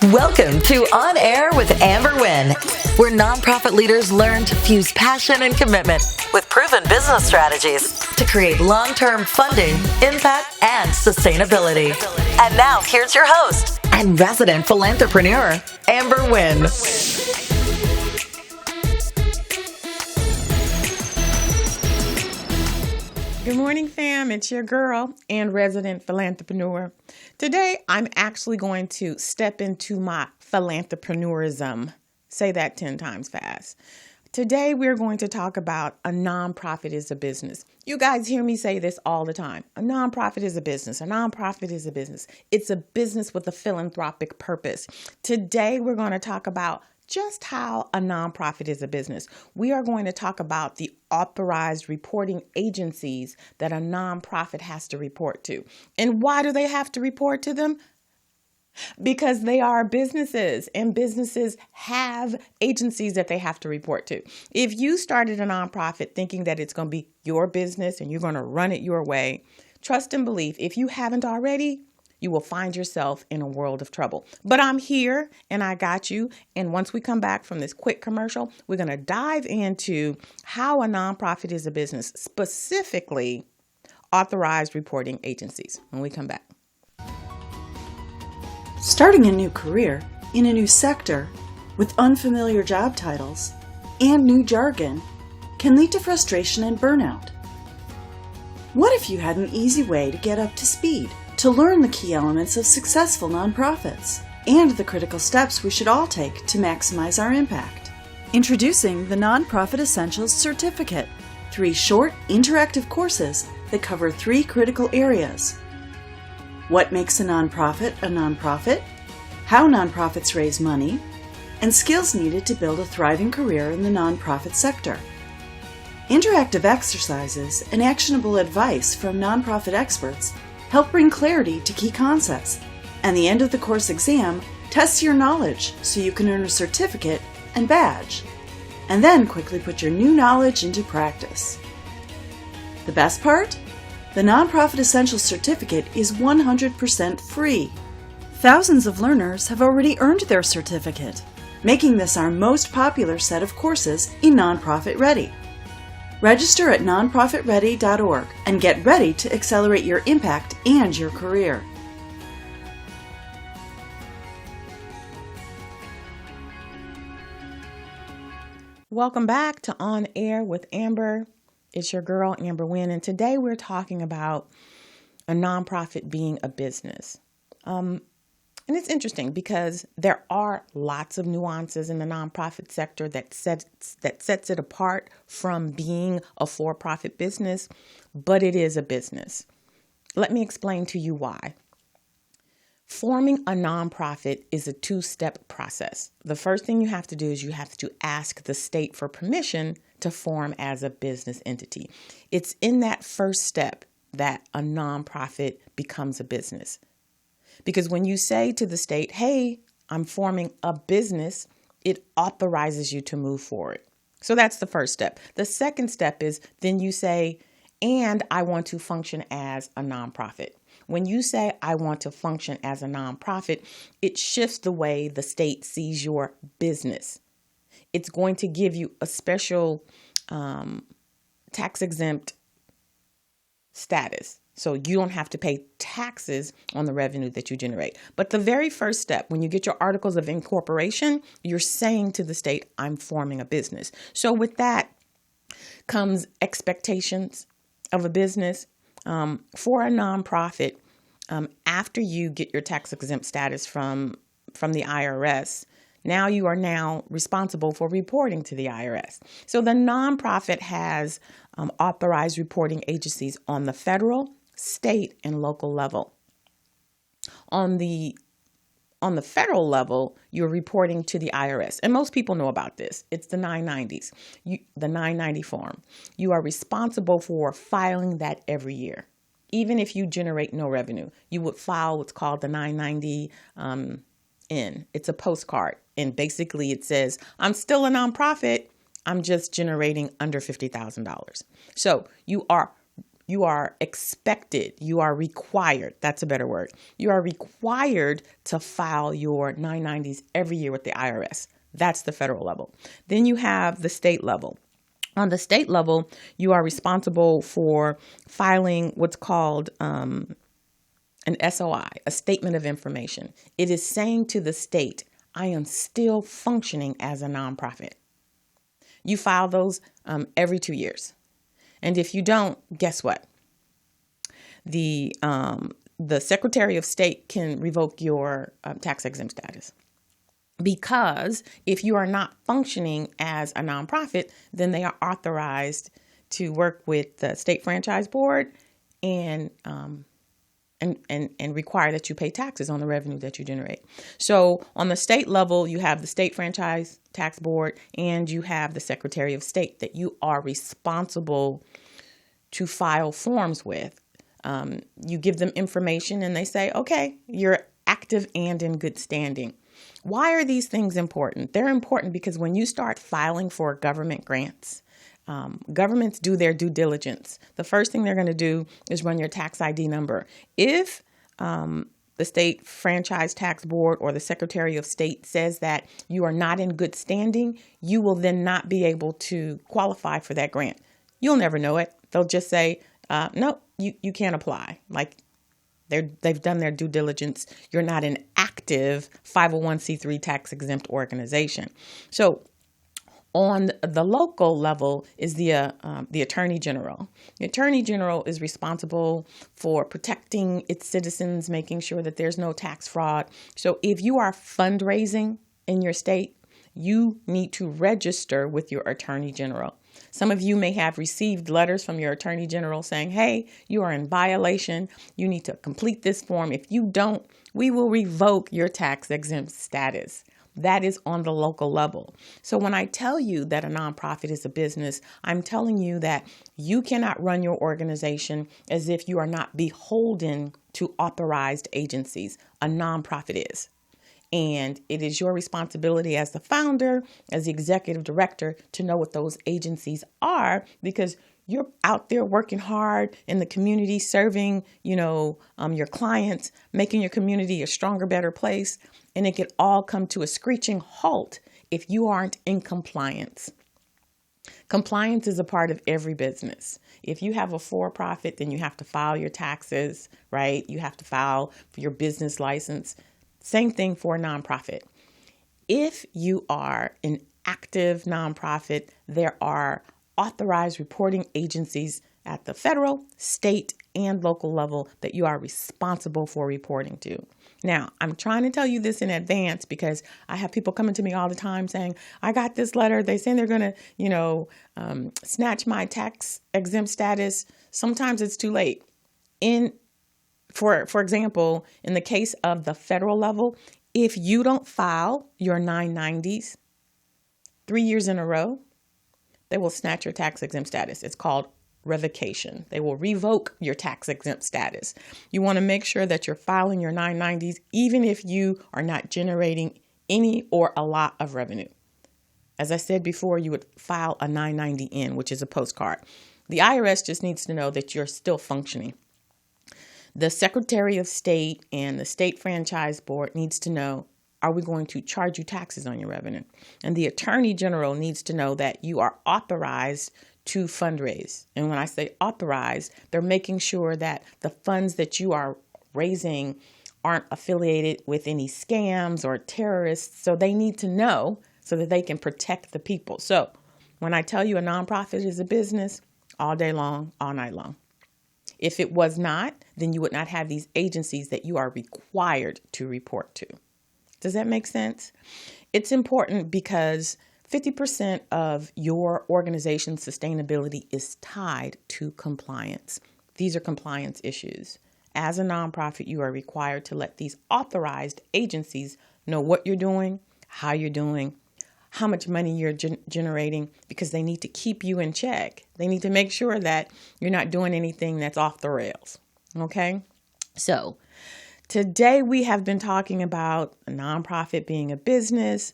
Welcome to On Air with Amber Wynn, where nonprofit leaders learn to fuse passion and commitment with proven business strategies to create long-term funding, impact, and sustainability. And now, here's your host and resident philanthrepreneur, Amber Wynn. Good morning, fam. It's your girl and resident philanthrepreneur. Today, I'm actually going to step into my philanthrepreneurism. Say that 10 times fast. Today, we're going to talk about a nonprofit is a business. You guys hear me say this all the time. A nonprofit is a business. A nonprofit is a business. It's a business with a philanthropic purpose. Today, we're going to talk about just how a nonprofit is a business. We are going to talk about the authorized reporting agencies that a nonprofit has to report to. And why do they have to report to them? Because they are businesses, and businesses have agencies that they have to report to. If you started a nonprofit thinking that it's going to be your business and you're going to run it your way, trust and believe, if you haven't already, you will find yourself in a world of trouble. But I'm here and I got you. And once we come back from this quick commercial, we're going to dive into how a nonprofit is a business, specifically authorized reporting agencies, when we come back. Starting a new career in a new sector with unfamiliar job titles and new jargon can lead to frustration and burnout. What if you had an easy way to get up to speed, to learn the key elements of successful nonprofits and the critical steps we should all take to maximize our impact? Introducing the Nonprofit Essentials Certificate, 3 short, interactive courses that cover 3 critical areas. What makes a nonprofit, how nonprofits raise money, and skills needed to build a thriving career in the nonprofit sector. Interactive exercises and actionable advice from nonprofit experts help bring clarity to key concepts, and the end of the course exam tests your knowledge so you can earn a certificate and badge, and then quickly put your new knowledge into practice. The best part? The Nonprofit Essentials Certificate is 100% free. Thousands of learners have already earned their certificate, making this our most popular set of courses in Nonprofit Ready. Register at nonprofitready.org and get ready to accelerate your impact and your career. Welcome back to On Air with Amber. It's your girl, Amber Wynn, and today we're talking about a nonprofit being a business. And it's interesting because there are lots of nuances in the nonprofit sector that sets it apart from being a for-profit business, but it is a business. Let me explain to you why. Forming a nonprofit is a 2-step process. The first thing you have to do is you have to ask the state for permission to form as a business entity. It's in that first step that a nonprofit becomes a business. Because when you say to the state, hey, I'm forming a business, it authorizes you to move forward. So that's the first step. The second step is then you say, and I want to function as a nonprofit. When you say, I want to function as a nonprofit, it shifts the way the state sees your business. It's going to give you a special tax-exempt status. So you don't have to pay taxes on the revenue that you generate. But the very first step, when you get your articles of incorporation, you're saying to the state, I'm forming a business. So with that comes expectations of a business. For a nonprofit, after you get your tax-exempt status from the IRS, now you are now responsible for reporting to the IRS. So the nonprofit has authorized reporting agencies on the federal, state, and local level. On the federal level, you're reporting to the IRS. And most people know about this. It's the 990s, the 990 form. You are responsible for filing that every year. Even if you generate no revenue, you would file what's called the 990 N. It's a postcard. And basically it says, I'm still a nonprofit. I'm just generating under $50,000. So you are You are expected. You are required. That's a better word. You are required to file your 990s every year with the IRS. That's the federal level. Then you have the state level. On the state level, you are responsible for filing what's called an SOI, a statement of information. It is saying to the state, I am still functioning as a nonprofit. You file those every 2 years. And if you don't, guess what? The Secretary of State can revoke your tax-exempt status. Because if you are not functioning as a nonprofit, then they are authorized to work with the state franchise board and require that you pay taxes on the revenue that you generate. So on the state level, you have the state franchise tax board and you have the Secretary of State that you are responsible to file forms with. You give them information and they say, okay, you're active and in good standing. Why are these things important? They're important because when you start filing for government grants, governments do their due diligence. The first thing they're going to do is run your tax ID number. If the state franchise tax board or the Secretary of State says that you are not in good standing, you will then not be able to qualify for that grant. You'll never know it. They'll just say, no, you can't apply. Like they've done their due diligence. You're not an active 501c3 tax-exempt organization. So on the local level is the Attorney General. The Attorney General is responsible for protecting its citizens, making sure that there's no tax fraud. So if you are fundraising in your state, you need to register with your Attorney General. Some of you may have received letters from your Attorney General saying, hey, you are in violation. You need to complete this form. If you don't, we will revoke your tax-exempt status. That is on the local level. So when I tell you that a nonprofit is a business, I'm telling you that you cannot run your organization as if you are not beholden to authorized agencies. A nonprofit is. And it is your responsibility as the founder, as the executive director, to know what those agencies are, because you're out there working hard in the community, serving, your clients, making your community a stronger, better place. And it could all come to a screeching halt if you aren't in compliance. Compliance is a part of every business. If you have a for-profit, then you have to file your taxes, right? You have to file for your business license. Same thing for a nonprofit. If you are an active nonprofit, there are authorized reporting agencies at the federal, state, and local level that you are responsible for reporting to. Now, I'm trying to tell you this in advance because I have people coming to me all the time saying, I got this letter. They say they're going to, snatch my tax exempt status. Sometimes it's too late. For example, in the case of the federal level, if you don't file your 990s 3 years in a row, they will snatch your tax exempt status. It's called revocation. They will revoke your tax exempt status. You want to make sure that you're filing your 990s, even if you are not generating any or a lot of revenue. As I said before, you would file a 990N, which is a postcard. The IRS just needs to know that you're still functioning. The Secretary of State and the State Franchise Board needs to know, are we going to charge you taxes on your revenue? And the Attorney General needs to know that you are authorized to fundraise. And when I say authorized, they're making sure that the funds that you are raising aren't affiliated with any scams or terrorists. So they need to know so that they can protect the people. So when I tell you a nonprofit is a business, all day long, all night long. If it was not, then you would not have these agencies that you are required to report to. Does that make sense? It's important because 50% of your organization's sustainability is tied to compliance. These are compliance issues. As a nonprofit, you are required to let these authorized agencies know what you're doing, how you're doing, how much money you're generating, because they need to keep you in check. They need to make sure that you're not doing anything that's off the rails. Okay? So today we have been talking about a nonprofit being a business.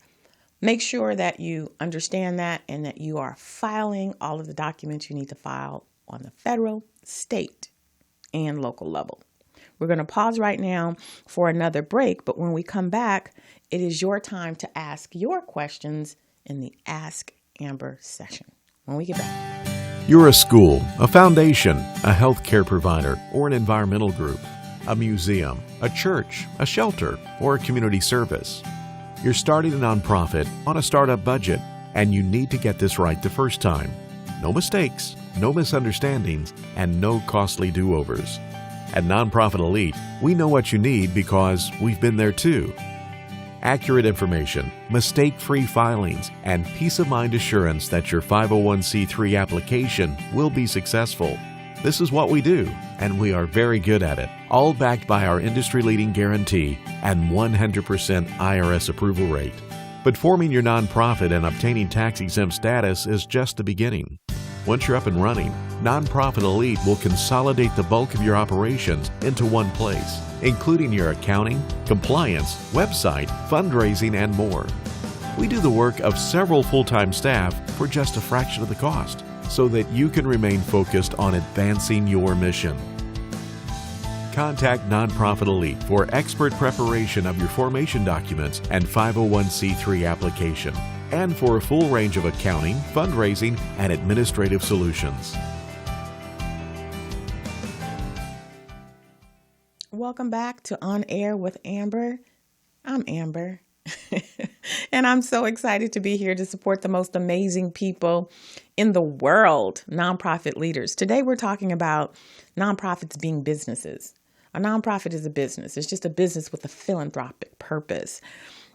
Make sure that you understand that and that you are filing all of the documents you need to file on the federal, state and local level. We're going to pause right now for another break, but when we come back, it is your time to ask your questions in the Ask Amber session when we get back. You're a school, a foundation, a healthcare provider, or an environmental group, a museum, a church, a shelter, or a community service. You're starting a nonprofit on a startup budget, and you need to get this right the first time. No mistakes, no misunderstandings, and no costly do-overs. At Nonprofit Elite, we know what you need because we've been there too. Accurate information, mistake-free filings, and peace of mind assurance that your 501c3 application will be successful. This is what we do, and we are very good at it, all backed by our industry-leading guarantee and 100% IRS approval rate. But forming your nonprofit and obtaining tax-exempt status is just the beginning. Once you're up and running, Nonprofit Elite will consolidate the bulk of your operations into one place, including your accounting, compliance, website, fundraising, and more. We do the work of several full-time staff for just a fraction of the cost, so that you can remain focused on advancing your mission. Contact Nonprofit Elite for expert preparation of your formation documents and 501c3 application, and for a full range of accounting, fundraising, and administrative solutions. Welcome back to On Air with Amber. I'm Amber, and I'm so excited to be here to support the most amazing people in the world, nonprofit leaders. Today, we're talking about nonprofits being businesses. A nonprofit is a business. It's just a business with a philanthropic purpose.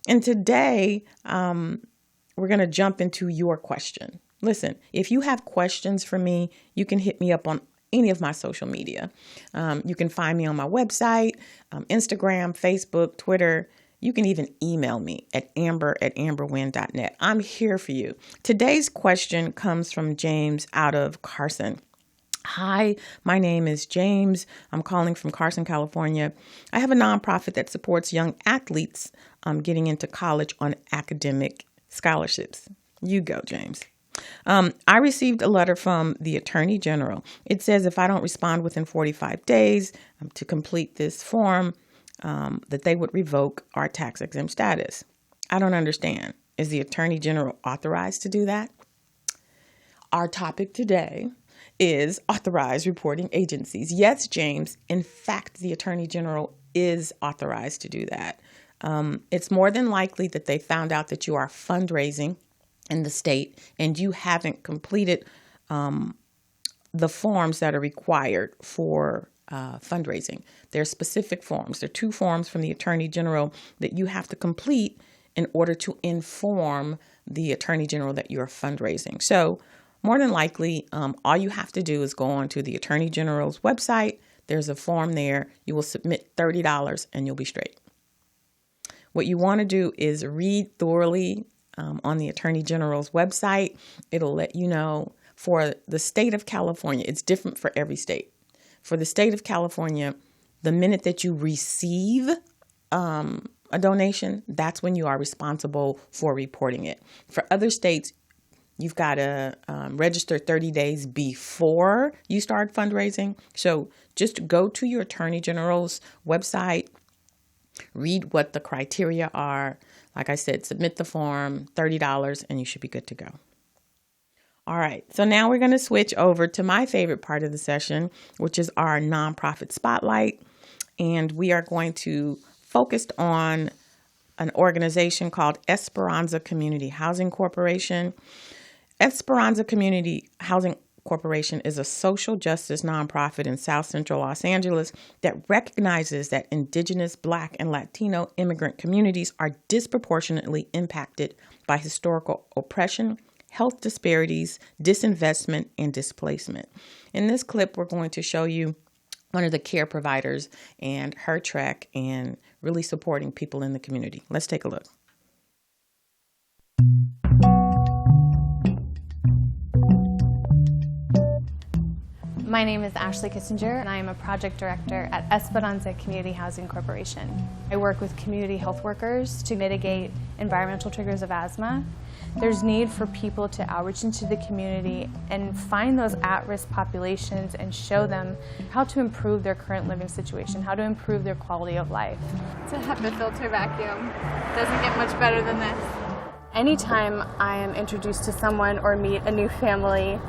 And today, we're going to jump into your question. Listen, if you have questions for me, you can hit me up on any of my social media. You can find me on my website, Instagram, Facebook, Twitter. You can even email me at amber@amberwynn.net. I'm here for you. Today's question comes from James out of Carson. Hi, my name is James. I'm calling from Carson, California. I have a nonprofit that supports young athletes getting into college on academic scholarships. You go, James. I received a letter from the Attorney General. It says if I don't respond within 45 days to complete this form, that they would revoke our tax-exempt status. I don't understand. Is the Attorney General authorized to do that? Our topic today is authorized reporting agencies. Yes, James. In fact, the Attorney General is authorized to do that. It's more than likely that they found out that you are fundraising in the state and you haven't completed the forms that are required for fundraising. There are specific forms. There are 2 forms from the Attorney General that you have to complete in order to inform the Attorney General that you're fundraising. So more than likely, all you have to do is go on to the Attorney General's website. There's a form there. You will submit $30 and you'll be straight. What you want to do is read thoroughly on the Attorney General's website. It'll let you know for the state of California. It's different for every state. For the state of California, the minute that you receive a donation, that's when you are responsible for reporting it. For other states, you've got to register 30 days before you start fundraising. So just go to your Attorney General's website, read what the criteria are. Like I said, submit the form, $30, and you should be good to go. All right, so now we're going to switch over to my favorite part of the session, which is our nonprofit spotlight. And we are going to focus on an organization called Esperanza Community Housing Corporation. Esperanza Community Housing Corporation is a social justice nonprofit in South Central Los Angeles that recognizes that Indigenous, Black, and Latino immigrant communities are disproportionately impacted by historical oppression, health disparities, disinvestment, and displacement. In this clip, we're going to show you one of the care providers and her track and really supporting people in the community. Let's take a look. My name is Ashley Kissinger, and I am a project director at Esperanza Community Housing Corporation. I work with community health workers to mitigate environmental triggers of asthma. There's need for people to outreach into the community and find those at-risk populations and show them how to improve their current living situation, how to improve their quality of life. It's a HEPA filter vacuum. Doesn't get much better than this. Anytime I am introduced to someone or meet a new family,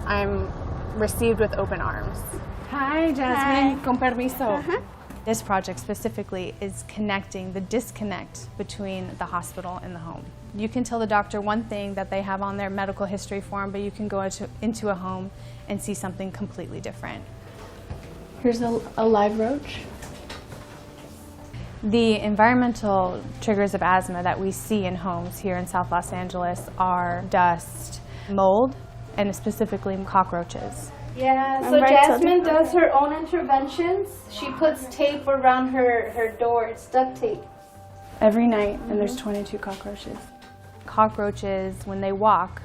I'm received with open arms. Hi, Jasmine. Hi. Con permiso. This project specifically is connecting the disconnect between the hospital and the home. You can tell the doctor one thing that they have on their medical history form, but you can go into a home and see something completely different. Here's a live roach. The environmental triggers of asthma that we see in homes here in South Los Angeles are dust, mold, and specifically cockroaches. Yeah, so Jasmine does her own interventions. She puts tape around her door. It's duct tape. Every night, and there's 22 cockroaches. Cockroaches, when they walk,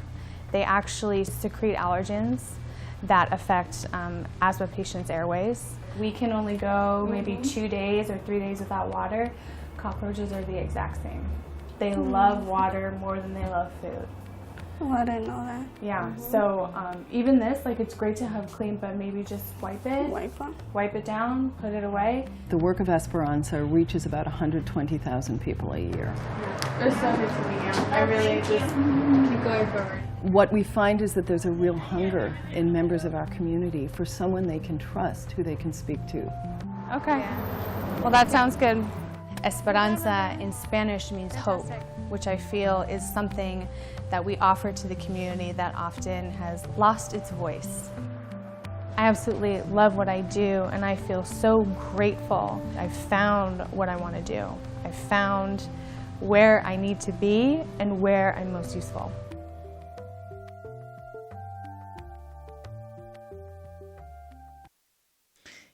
they actually secrete allergens that affect asthma patients' airways. We can only go maybe 2 days or 3 days without water. Cockroaches are the exact same. They love water more than they love food. Oh, I didn't know that. Yeah, so even this, like, it's great to have clean, but maybe just wipe it. Wipe it down, put it away. The work of Esperanza reaches about 120,000 people a year. It was so good to meet you. I really just keep going forward. What we find is that there's a real hunger in members of our community for someone they can trust, who they can speak to. Okay. Well, that sounds good. Esperanza in Spanish means hope, which I feel is something that we offer to the community that often has lost its voice. I absolutely love what I do, and I feel so grateful. I've found what I want to do. I've found where I need to be and where I'm most useful.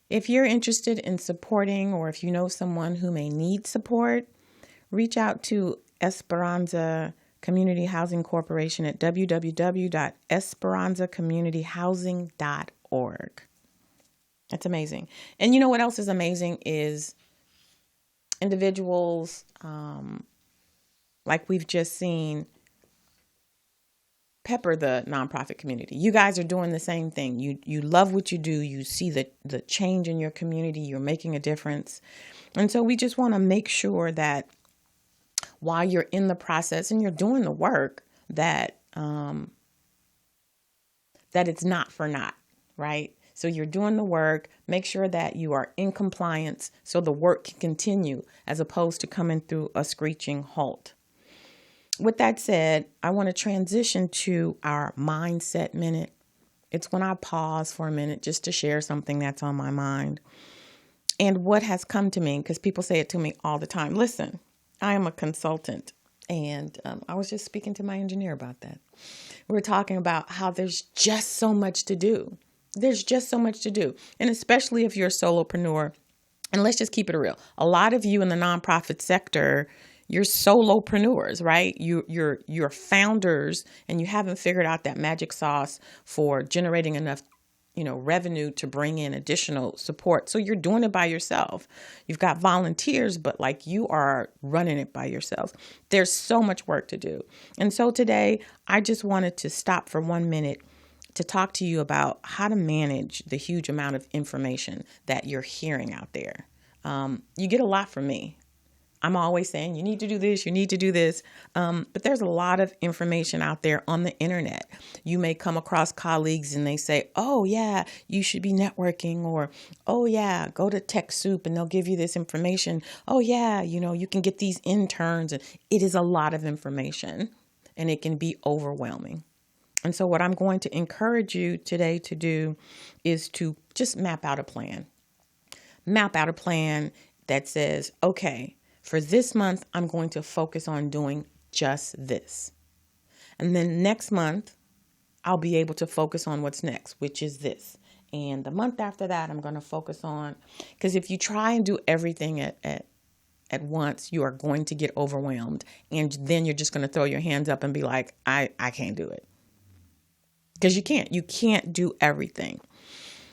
If you're interested in supporting, or if you know someone who may need support, reach out to Esperanza Community Housing Corporation at www.esperanzacommunityhousing.org. That's amazing. And you know what else is amazing is individuals like we've just seen pepper the nonprofit community. You guys are doing the same thing. You love what you do. You see the change in your community. You're making a difference. And so we just want to make sure that while you're in the process and you're doing the work, that that it's not for naught, right? So you're doing the work, make sure that you are in compliance so the work can continue as opposed to coming through a screeching halt. With that said, I want to transition to our mindset minute. It's when I pause for a minute just to share something that's on my mind. And what has come to me, because people say it to me all the time. Listen, I am a consultant, and I was just speaking to my engineer about that. We're talking about how there's just so much to do. There's just so much to do. And especially if you're a solopreneur, and let's just keep it real. A lot of you in the nonprofit sector, you're solopreneurs, right? You're founders, and you haven't figured out that magic sauce for generating enough, revenue to bring in additional support. So you're doing it by yourself. You've got volunteers, but like you are running it by yourself. There's so much work to do. And so today I just wanted to stop for 1 minute to talk to you about how to manage the huge amount of information that you're hearing out there. You get a lot from me. I'm always saying, you need to do this, you need to do this. But there's a lot of information out there on the internet. You may come across colleagues and they say, oh yeah, you should be networking, or, oh yeah, go to TechSoup and they'll give you this information. Oh yeah, you can get these interns. And it is a lot of information and it can be overwhelming. And so what I'm going to encourage you today to do is to just map out a plan. Map out a plan that says, okay, for this month, I'm going to focus on doing just this. And then next month, I'll be able to focus on what's next, which is this. And the month after that, I'm going to focus on, because if you try and do everything at once, you are going to get overwhelmed. And then you're just going to throw your hands up and be like, I can't do it. Because you can't do everything.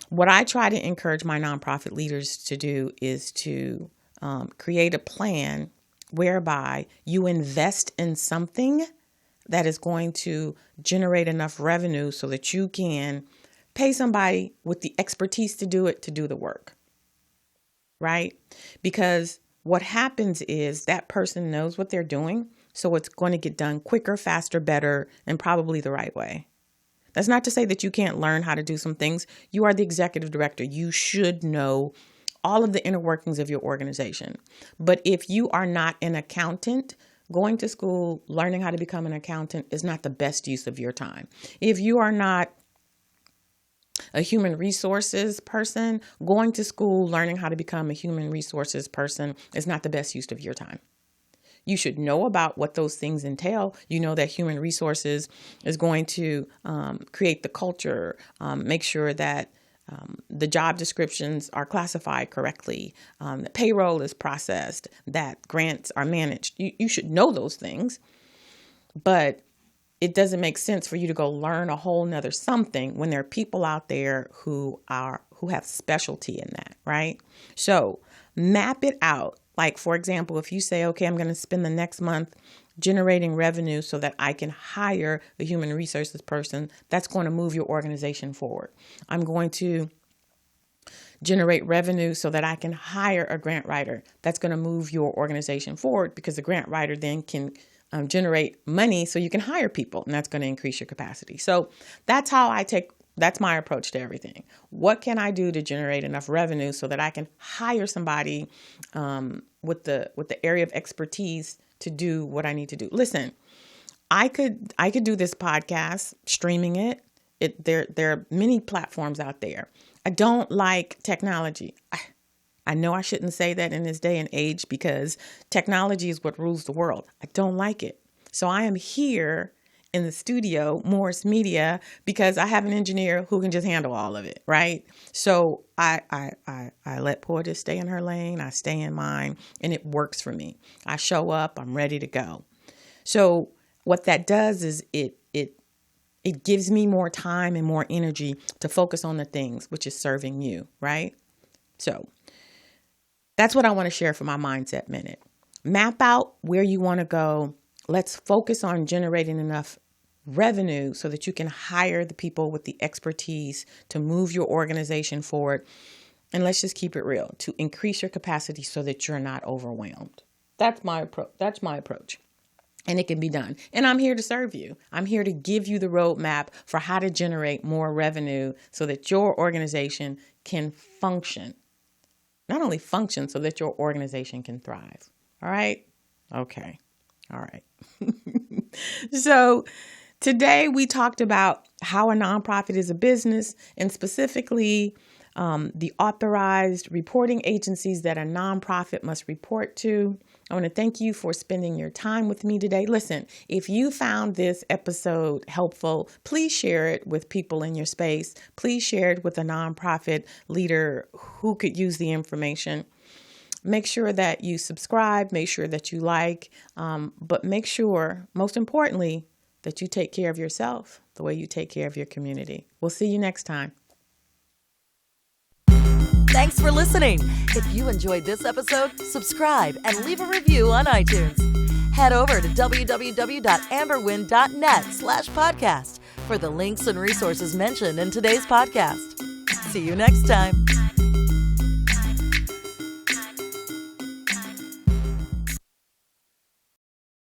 What I try to encourage my nonprofit leaders to do is to create a plan whereby you invest in something that is going to generate enough revenue so that you can pay somebody with the expertise to do it, to do the work, right? Because what happens is that person knows what they're doing, so it's going to get done quicker, faster, better, and probably the right way. That's not to say that you can't learn how to do some things. You are the executive director. You should know all of the inner workings of your organization. But if you are not an accountant, going to school, learning how to become an accountant is not the best use of your time. If you are not a human resources person, going to school, learning how to become a human resources person is not the best use of your time. You should know about what those things entail. You know that human resources is going to create the culture, make sure that the job descriptions are classified correctly, that payroll is processed, that grants are managed. You should know those things, but it doesn't make sense for you to go learn a whole nother something when there are people out there who have specialty in that, right? So map it out. Like, for example, if you say, okay, I'm going to spend the next month generating revenue so that I can hire the human resources person, that's going to move your organization forward. I'm going to generate revenue so that I can hire a grant writer. That's going to move your organization forward because the grant writer then can generate money so you can hire people, and that's going to increase your capacity. So that's my approach to everything. What can I do to generate enough revenue so that I can hire somebody with the area of expertise to do what I need to do? Listen, I could do this podcast, streaming it. There are many platforms out there. I don't like technology. I know I shouldn't say that in this day and age because technology is what rules the world. I don't like it. So I am here in the studio, Morris Media, because I have an engineer who can just handle all of it, right? So I let Portia stay in her lane, I stay in mine, and it works for me. I show up, I'm ready to go. So what that does is it gives me more time and more energy to focus on the things which is serving you, right? So that's what I want to share for my Mindset Minute. Map out where you want to go. Let's focus on generating enough revenue so that you can hire the people with the expertise to move your organization forward. And let's just keep it real, to increase your capacity so that you're not overwhelmed. That's my approach. And it can be done. And I'm here to serve you. I'm here to give you the roadmap for how to generate more revenue so that your organization can function. Not only function, so that your organization can thrive. All right? Okay. All right. So today we talked about how a nonprofit is a business, and specifically the authorized reporting agencies that a nonprofit must report to. I want to thank you for spending your time with me today. Listen, if you found this episode helpful, please share it with people in your space. Please share it with a nonprofit leader who could use the information. Make sure that you subscribe, make sure that you like, but make sure, most importantly, that you take care of yourself the way you take care of your community. We'll see you next time. Thanks for listening. If you enjoyed this episode, subscribe and leave a review on iTunes. Head over to www.amberwynn.net/podcast for the links and resources mentioned in today's podcast. See you next time.